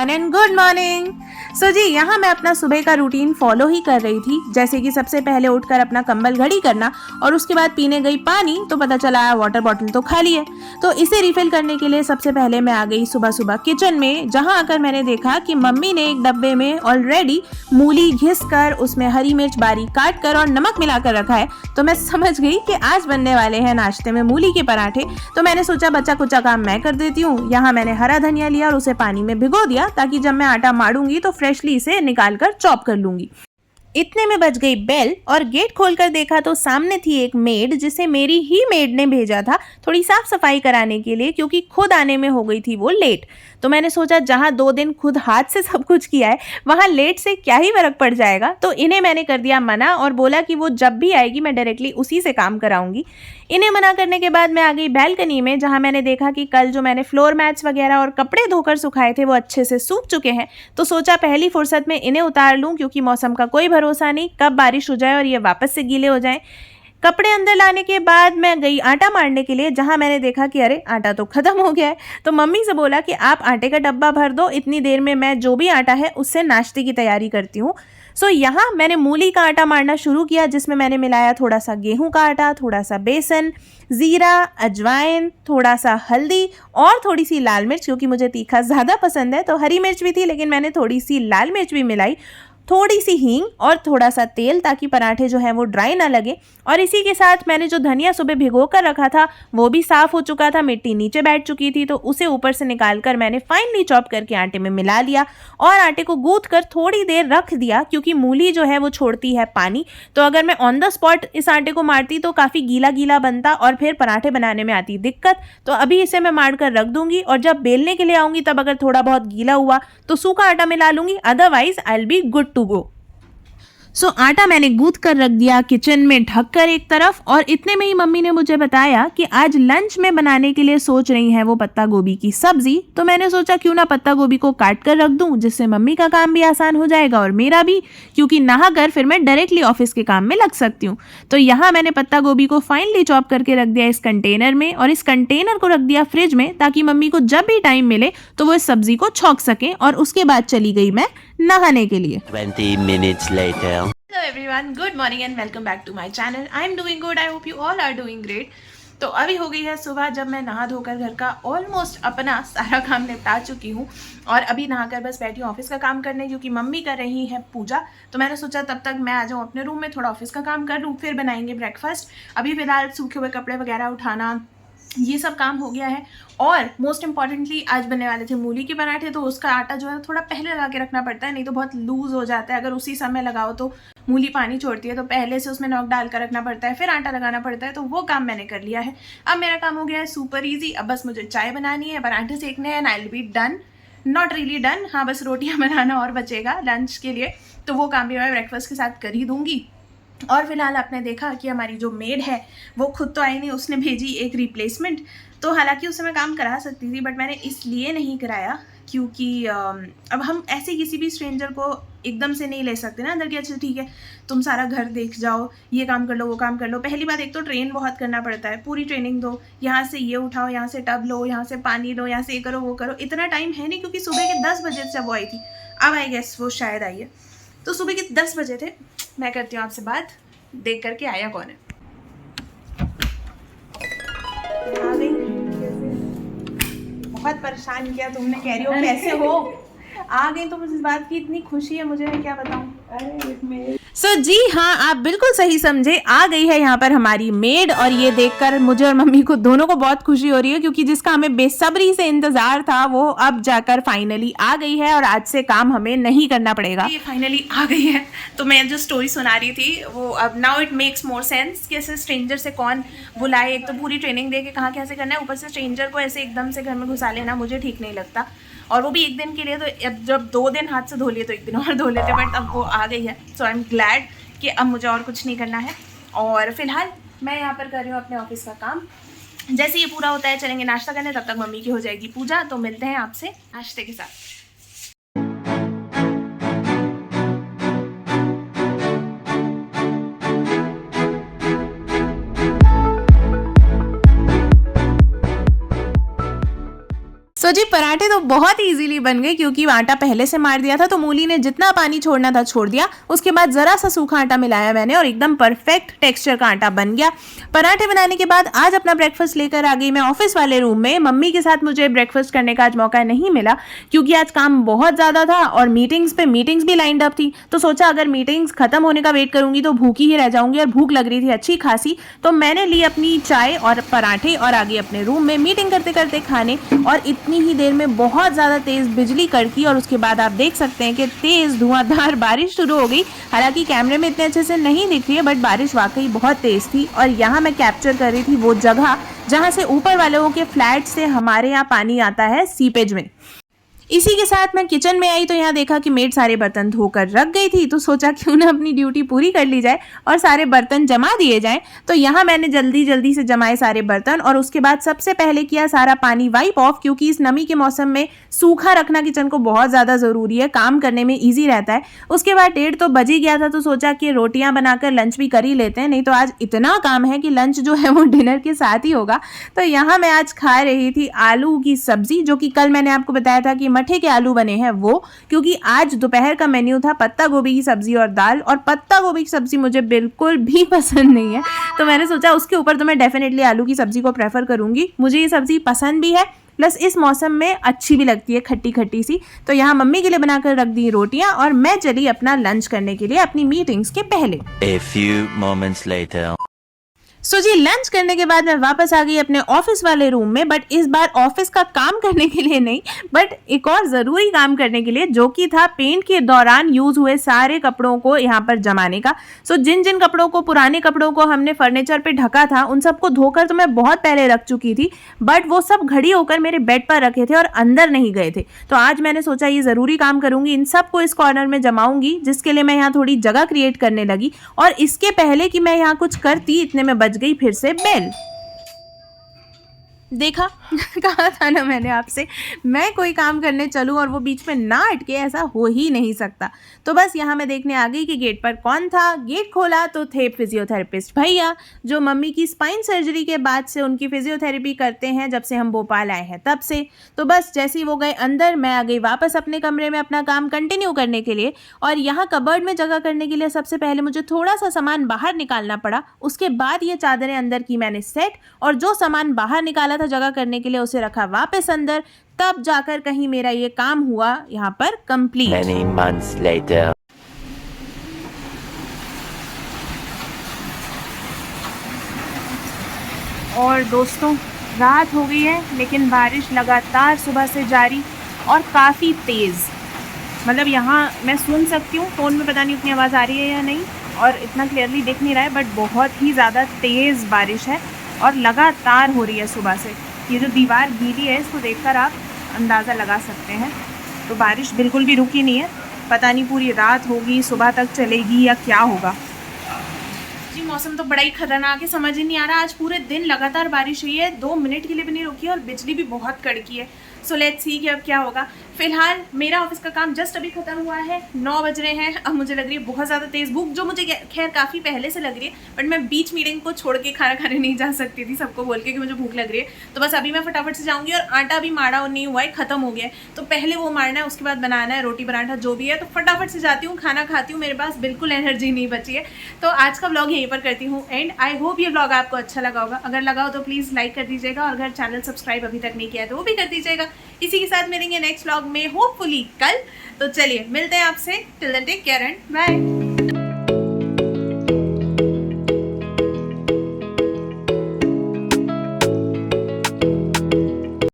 Everyone and good morning. So जी, यहाँ मैं अपना सुबह का रूटीन फॉलो ही कर रही थी, जैसे कि सबसे पहले उठकर अपना कंबल घड़ी करना और उसके बाद पीने गई पानी तो पता चला वाटर बॉटल तो खाली है। तो इसे रिफिल करने के लिए सबसे पहले मैं आ गई सुबह सुबह किचन में, जहाँ आकर मैंने देखा कि मम्मी ने एक डब्बे में ऑलरेडी मूली घिस कर उसमें हरी मिर्च बारीक काट कर और नमक मिलाकर रखा है। तो मैं समझ गई कि आज बनने वाले हैं नाश्ते में मूली के पराठे। तो मैंने सोचा बचा कुचा काम मैं कर देती हूँ। यहाँ मैंने हरा धनिया लिया और उसे पानी में भिगो दिया ताकि जब मैं आटा मारूंगी तो फ्रेशली इसे निकाल कर चॉप कर लूंगी। इतने में बज गई बेल और गेट खोलकर देखा तो सामने थी एक मेड, जिसे मेरी ही मेड ने भेजा था थोड़ी साफ सफाई कराने के लिए, क्योंकि खुद आने में हो गई थी वो लेट। तो मैंने सोचा जहां 2 दिन खुद हाथ से सब कुछ किया है वहां लेट से क्या ही फर्क पड़ जाएगा। तो इन्हें मैंने कर दिया मना और बोला कि वो जब भी आएगी मैं डायरेक्टली उसी से काम कराऊंगी। इन्हें मना करने के बाद मैं आ गई बैल्कनी में, जहां मैंने देखा कि कल जो मैंने फ्लोर मैट्स वगैरह और कपड़े धोकर सुखाए थे वो अच्छे से सूख चुके हैं। तो सोचा पहली फुर्सत में इन्हें उतार लूं, क्योंकि मौसम का कोई भरोसा नहीं, कब बारिश हो जाए और ये वापस से गीले हो जाएं। कपड़े अंदर लाने के बाद मैं गई आटा मारने के लिए, जहां मैंने देखा कि अरे आटा तो खत्म हो गया है। तो मम्मी से बोला कि आप आटे का डब्बा भर दो, इतनी देर में मैं जो भी आटा है उससे नाश्ते की तैयारी करती हूँ। सो यहाँ मैंने मूली का आटा मारना शुरू किया, जिसमें मैंने मिलाया थोड़ा सा गेहूं का आटा, थोड़ा सा बेसन, ज़ीरा, अजवाइन, थोड़ा सा हल्दी और थोड़ी सी लाल मिर्च, क्योंकि मुझे तीखा ज़्यादा पसंद है। तो हरी मिर्च भी थी लेकिन मैंने थोड़ी सी लाल मिर्च भी मिलाई, थोड़ी सी हींग और थोड़ा सा तेल, ताकि पराठे जो है वो ड्राई ना लगे। और इसी के साथ मैंने जो धनिया सुबह भिगो कर रखा था वो भी साफ़ हो चुका था, मिट्टी नीचे बैठ चुकी थी, तो उसे ऊपर से निकाल कर मैंने फाइनली चॉप करके आटे में मिला लिया और आटे को गूंथ कर थोड़ी देर रख दिया, क्योंकि मूली जो है वो छोड़ती है पानी। तो अगर मैं ऑन द स्पॉट इस आटे को मारती तो काफ़ी गीला गीला बनता और फिर पराठे बनाने में आती दिक्कत। तो अभी इसे मैं मार कर रख दूंगी और जब बेलने के लिए आऊँगी तब अगर थोड़ा बहुत गीला हुआ तो सूखा आटा मिला लूँगी, otherwise I will be good to go. So आटा मैंने गूंथ कर रख दिया किचन में ढककर एक तरफ, और इतने में ही मम्मी ने मुझे बताया कि आज लंच में बनाने के लिए सोच रही हैं वो पत्ता गोभी की सब्जी। तो मैंने सोचा क्यों ना पत्ता गोभी को काट कर रख दूं, जिससे मम्मी का काम भी आसान हो जाएगा और मेरा भी, क्योंकि नहा कर फिर मैं डायरेक्टली ऑफिस के काम में लग सकती हूँ। तो यहाँ मैंने पत्ता गोभी को फाइनली चॉप करके रख दिया इस कंटेनर में, और इस कंटेनर को रख दिया फ्रिज में, ताकि मम्मी को जब भी टाइम मिले तो वो इस सब्जी को छौंक सकें। और उसके बाद चली गई मैं नहाने के लिए। 20 minutes later. Hello everyone, good morning and welcome back to my channel. I am doing good. I hope you all are doing great. तो अभी हो गई है सुबह, जब मैं नहा धोकर घर का ऑलमोस्ट अपना सारा काम निपटा चुकी हूँ और अभी नहाकर बस बैठी हूँ ऑफिस का काम करने, क्योंकि मम्मी कर रही है पूजा। तो मैंने सोचा तब तक मैं आ जाऊँ अपने रूम में, थोड़ा ऑफिस का काम कर लूँ, फिर बनाएंगे ब्रेकफास्ट। अभी फिलहाल सूखे हुए कपड़े वगैरह उठाना ये सब काम हो गया है। और मोस्ट इम्पॉर्टेंटली आज बनने वाले थे मूली के पराठे, तो उसका आटा जो है थोड़ा पहले लगा के रखना पड़ता है, नहीं तो बहुत लूज़ हो जाता है। अगर उसी समय लगाओ तो मूली पानी छोड़ती है, तो पहले से उसमें नमक डाल कर रखना पड़ता है, फिर आटा लगाना पड़ता है। तो वो काम मैंने कर लिया है। अब मेरा काम हो गया है सुपर ईजी। अब बस मुझे चाय बनानी है, पराठे सेकने हैं, and I will be done. Not really done, हाँ बस रोटियाँ बनाना और बचेगा लंच के लिए, तो वो काम भी मैं ब्रेकफास्ट के साथ कर ही दूँगी। और फिलहाल आपने देखा कि हमारी जो मेड है वो खुद तो आई नहीं, उसने भेजी एक रिप्लेसमेंट। तो हालांकि उससे मैं काम करा सकती थी, बट मैंने इसलिए नहीं कराया क्योंकि अब हम ऐसे किसी भी स्ट्रेंजर को एकदम से नहीं ले सकते ना अंदर कि अच्छा ठीक है तुम सारा घर देख जाओ, ये काम कर लो, वो काम कर लो। पहली बात, एक तो ट्रेन बहुत करना पड़ता है, पूरी ट्रेनिंग दो, यहाँ से ये उठाओ, यहाँ से टब लो, यहाँ से पानी लो, यहाँ से ये करो वो करो। इतना टाइम है नहीं, क्योंकि सुबह के 10 बजे जब वो आई थी, अब आई गेस वो शायद आई है, तो सुबह के 10 बजे थे। मैं करती हूँ आपसे बात, देख करके आया कौन है। आ गई, बहुत परेशान किया तुमने, कह रही हो कैसे हो, आ गई तो मुझे इस बात की इतनी खुशी है, मुझे मैं क्या बताऊं। सो जी हाँ, आप बिल्कुल सही समझे, आ गई है यहाँ पर हमारी मेड। और ये देखकर मुझे और मम्मी को दोनों को बहुत खुशी हो रही है, क्योंकि जिसका हमें बेसब्री से इंतजार था वो अब जाकर फाइनली आ गई है और आज से काम हमें नहीं करना पड़ेगा। ये फाइनली आ गई है। तो मैं जो स्टोरी सुना रही थी वो अब now it makes more sense कि ऐसे स्ट्रेंजर से कौन बुलाए। एक तो पूरी ट्रेनिंग दे के कहाँ कैसे करना है, ऊपर से स्ट्रेंजर को ऐसे एकदम से घर में घुसा लेना मुझे ठीक नहीं लगता, और वो भी एक दिन के लिए। तो अब जब 2 दिन हाथ से धो लिए तो 1 दिन और धो लेते, बट अब वो आ गई है। सो आई एम ग्लैड कि अब मुझे और कुछ नहीं करना है। और फिलहाल मैं यहाँ पर कर रही हूँ अपने ऑफिस का काम। जैसे ये पूरा होता है चलेंगे नाश्ता करने, तब तक मम्मी की हो जाएगी पूजा। तो मिलते हैं आपसे नाश्ते के साथ। सो सो जी पराठे तो बहुत इजीली बन गए क्योंकि आटा पहले से मार दिया था, तो मूली ने जितना पानी छोड़ना था छोड़ दिया। उसके बाद जरा सा सूखा आटा मिलाया मैंने और एकदम परफेक्ट टेक्सचर का आटा बन गया। पराठे बनाने के बाद आज अपना ब्रेकफास्ट लेकर आ गई मैं ऑफिस वाले रूम में। मम्मी के साथ मुझे ब्रेकफास्ट करने का आज मौका नहीं मिला क्योंकि आज काम बहुत ज़्यादा था और मीटिंग्स भी लाइंड अप थी। तो सोचा अगर मीटिंग्स खत्म होने का वेट करूंगी तो भूखी ही रह जाऊंगी और भूख लग रही थी अच्छी खासी। तो मैंने ली अपनी चाय और पराठे और आ गई अपने रूम में मीटिंग करते करते खाने। और इतनी ही देर में बहुत ज़्यादा तेज़ बिजली कड़की और उसके बाद आप देख सकते हैं कि तेज़ धुआंधार बारिश शुरू हो गई। हालांकि कैमरे में इतने अच्छे से नहीं दिख रही है बट बारिश वाकई बहुत तेज़ थी। और यहाँ मैं कैप्चर कर रही थी वो जगह जहाँ से ऊपर वालों के फ्लैट से हमारे यहाँ पानी आता है सीपेज में। इसी के साथ मैं किचन में आई तो यहाँ देखा कि मेड सारे बर्तन धोकर रख गई थी। तो सोचा क्यों ना अपनी ड्यूटी पूरी कर ली जाए और सारे बर्तन जमा दिए जाएं। तो यहाँ मैंने जल्दी जल्दी से जमाए सारे बर्तन और उसके बाद सबसे पहले किया सारा पानी वाइप ऑफ क्योंकि इस नमी के मौसम में सूखा रखना किचन को बहुत ज़्यादा ज़रूरी है, काम करने में ईजी रहता है। उसके बाद 1:30 तो बज ही गया था तो सोचा कि रोटियाँ बनाकर लंच भी कर ही लेते हैं, नहीं तो आज इतना काम है कि लंच जो है वो डिनर के साथ ही होगा। तो यहाँ मैं आज खा रही थी आलू की सब्जी, जो कि कल मैंने आपको बताया था कि मठे के आलू बने हैं वो, क्योंकि आज दोपहर का मेन्यू था पत्ता गोभी की सब्जी और दाल। और पत्ता गोभी की सब्जी मुझे बिल्कुल भी पसंद नहीं है तो मैंने सोचा उसके ऊपर तो मैं डेफिनेटली आलू की सब्जी को प्रेफर करूंगी। मुझे ये सब्जी पसंद भी है प्लस इस मौसम में अच्छी भी लगती है, खट्टी खट्टी सी। तो यहाँ मम्मी के लिए बनाकर रख दी रोटियां और मैं चली अपना लंच करने के लिए अपनी मीटिंग्स के पहले। A few moments later. So जी लंच करने के बाद मैं वापस आ गई अपने ऑफिस वाले रूम में, बट इस बार ऑफिस का काम करने के लिए नहीं बट एक और ज़रूरी काम करने के लिए, जो कि था पेंट के दौरान यूज़ हुए सारे कपड़ों को यहाँ पर जमाने का। सो जिन जिन कपड़ों को, पुराने कपड़ों को हमने फर्नीचर पे ढका था उन सबको धोकर तो मैं बहुत पहले रख चुकी थी, बट वो सब घड़ी होकर मेरे बेड पर रखे थे और अंदर नहीं गए थे। तो आज मैंने सोचा ये ज़रूरी काम करूँगी, इन सबको इस कॉर्नर में जमाऊँगी, जिसके लिए मैं यहाँ थोड़ी जगह क्रिएट करने लगी। और इसके पहले कि मैं यहाँ कुछ करती इतने में बज गई फिर से बेल। देखा कहा था ना मैंने आपसे, मैं कोई काम करने चलूं और वो बीच में ना अटके, ऐसा हो ही नहीं सकता। तो बस यहाँ मैं देखने आ गई कि गेट पर कौन था। गेट खोला तो थे फिजियोथेरेपिस्ट भैया, जो मम्मी की स्पाइन सर्जरी के बाद से उनकी फिजियोथेरेपी करते हैं जब से हम भोपाल आए हैं तब से। तो बस जैसे ही वो गए अंदर, मैं आ गई वापस अपने कमरे में अपना काम कंटिन्यू करने के लिए। और यहाँ कबर्ड में जगह करने के लिए सबसे पहले मुझे थोड़ा सा सामान बाहर निकालना पड़ा। उसके बाद ये चादरें अंदर की मैंने सेट, और जो सामान बाहर निकाला था जगह करने के लिए उसे रखा वापस अंदर। तब जाकर कहीं मेरा ये काम हुआ यहाँ पर कंप्लीट। Many months later. और दोस्तों रात हो गई है लेकिन बारिश लगातार सुबह से जारी और काफ़ी तेज़। मतलब यहाँ मैं सुन सकती हूँ, फ़ोन में पता नहीं उतनी आवाज़ आ रही है या नहीं और इतना क्लियरली दिख नहीं रहा है, बट बहुत ही ज़्यादा तेज़ बारिश है और लगातार हो रही है सुबह से। ये जो दीवार गीली है इसको देखकर आप अंदाज़ा लगा सकते हैं। तो बारिश बिल्कुल भी रुकी नहीं है, पता नहीं पूरी रात होगी, सुबह तक चलेगी या क्या होगा। जी मौसम तो बड़ा ही खतरनाक है, समझ ही नहीं आ रहा। आज पूरे दिन लगातार बारिश हुई है, 2 मिनट के लिए भी नहीं रुकी है और बिजली भी बहुत कड़की है। सो लेट्स सी कि अब क्या होगा। फिलहाल मेरा ऑफिस का काम जस्ट अभी खत्म हुआ है, 9 बज रहे हैं। अब मुझे लग रही है बहुत ज़्यादा तेज़ भूख, जो मुझे खैर काफ़ी पहले से लग रही है, बट मैं बीच मीटिंग को छोड़ के खाना खाने नहीं जा सकती थी सबको बोल के कि मुझे भूख लग रही है। तो बस अभी मैं फटाफट से जाऊँगी और आटा भी माड़ा नहीं हुआ है, ख़त्म हो गया है। तो पहले वो मारना है, उसके बाद बनाना है रोटी पराठा जो भी है। तो फटाफट से जाती हूँ, खाना खाती हूँ, मेरे पास बिल्कुल एनर्जी नहीं बची है। तो आज का व्लॉग यहीं पर करती हूँ एंड आई होप ये व्लॉग आपको अच्छा लगा होगा। अगर लगा हो तो प्लीज़ लाइक कर दीजिएगा और अगर चैनल सब्सक्राइब अभी तक नहीं किया है तो वो भी कर दीजिएगा। इसी के साथ मिलेंगे नेक्स्ट व्लॉग में होपफुली कल। तो चलिए मिलते हैं आपसे, till then take care and bye.